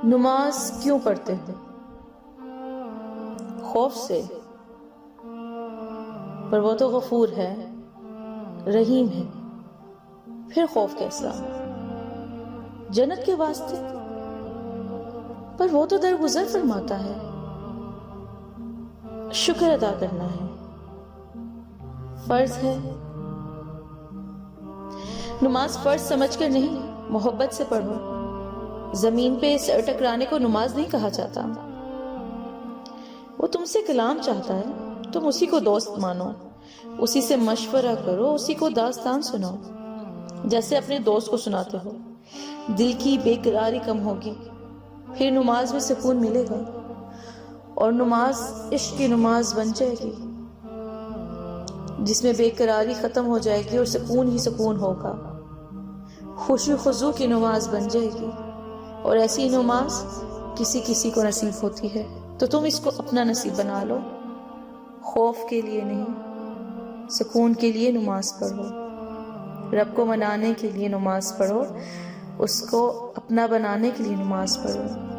نماز کیوں پڑھتے ہیں؟ خوف سے، پر وہ تو غفور ہے، رحیم ہے، پھر خوف کیسا؟ جنت کے واسطے، پر وہ تو درگزر فرماتا ہے، شکر ادا کرنا ہے، فرض ہے۔ نماز فرض سمجھ کر نہیں، محبت سے پڑھو۔ زمین پہ سر ٹکرانے کو نماز نہیں کہا جاتا۔ وہ تم سے کلام چاہتا ہے، تم اسی کو دوست مانو، اسی سے مشورہ کرو، اسی کو داستان سناؤ جیسے اپنے دوست کو سناتے ہو۔ دل کی بے قراری کم ہوگی، پھر نماز میں سکون ملے گا، اور نماز عشق کی نماز بن جائے گی جس میں بے قراری ختم ہو جائے گی اور سکون ہی سکون ہوگا۔ خوشی خضوع کی نماز بن جائے گی، اور ایسی نماز کسی کسی کو نصیب ہوتی ہے۔ تو تم اس کو اپنا نصیب بنا لو۔ خوف کے لیے نہیں، سکون کے لیے نماز پڑھو، رب کو منانے کے لیے نماز پڑھو، اس کو اپنا بنانے کے لیے نماز پڑھو۔